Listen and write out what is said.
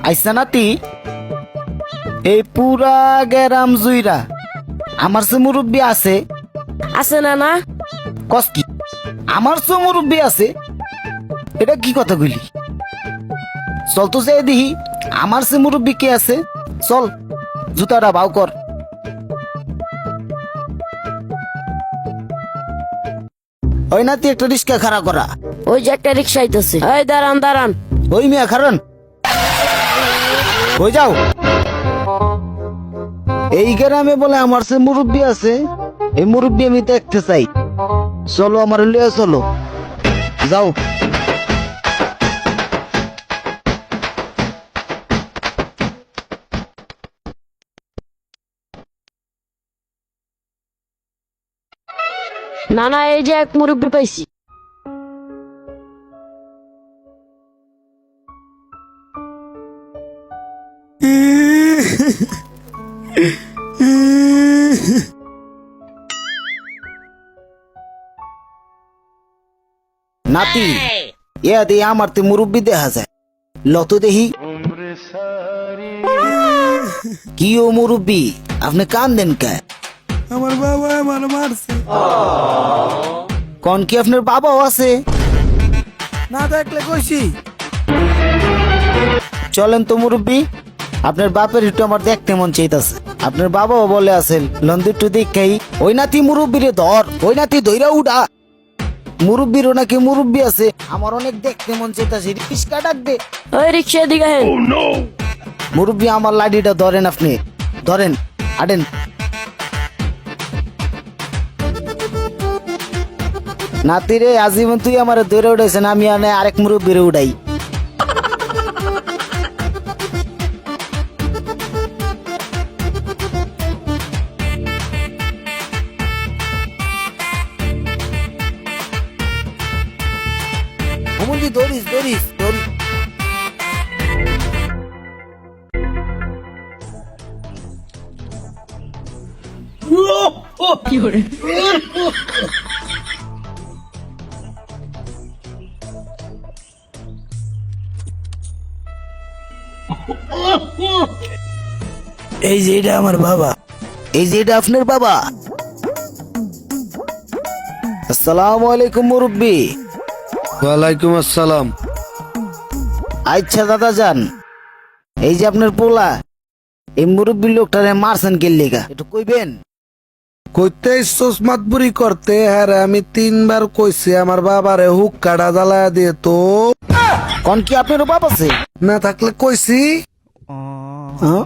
আইসা নাতি এই পুরা গেরাম জুইরা আমার সে মুরব্বী আছে আছে না না কস কি আমার সে মুরব্বী আছে এটা কি কথা কইলি চল তো যাই দেখি আমার সে মুরব্বী কে আছে চল জুতাটা বাউ কর ওই নাতি একটা রিস্কা খাড়া করা ওই যে একটা রিক্সা আইতেছে এই দাঁড়ান দাঁড়ান ওই মিয়া খারান হয়ে যাও এই গ্রামে বলে আমার সে মুরব্বী আছে এই মুরব্বী আমি দেখতে চাই চলো আমার লিয়ে চলো যাও না না এই যে এক মুরব্বী পাইছি নাতি এ দিয়ে আমার তো মুরব্বী দেখা যায় লত দেহি কি ও মুরব্বী আপনি কান দেন কে আমার বাবা আমার মারছে কোন কি আপনার বাবাও আছে না দেখলে কইছি চলেন তো মুরব্বী আপনার বাপের একটু আমার দেখতে মন চাইতাছে আপনার বাবাও বলে আছেন লন্দির টু দেখাই ওই নাতি মুরব্বীরে ধর ওই নাতি ধইরা উড়া মুরব্বীরও নাকি মুরব্বী আছে আমার অনেক দেখতে মন চাইতাছে রিস্কা ডাক দে ওই রিক্সা দিকে হেন মুরব্বী আমার লাঠিটা ধরেন আপনি ধরেন আটেন নাতি রে আজীবন তুই আমার দৌড়ে উঠেছেন আমি আরেক মুরব্বীরে উঠাই অমুলি দৌড়িস দৌড়িস দৌড়িস এই যে এটা আমার বাবা এই যে এটা আপনার বাবা আসসালামু আলাইকুম মুরব্বী ওয়ালাইকুম আসসালাম আচ্ছা দাদা যান এই যে আপনার পোলা এই মুরব্বী লোকটারে মারছেন কে লেগা একটু কইবেন কইতে মাতবুরি করতে হ্যাঁ আমি 3 বার কইছি আমার বাবারে হুক কাটা জ্বালায় দিয়ে তো কোন কি আপনার বাপ আছে না থাকলে কইছি হ্যাঁ?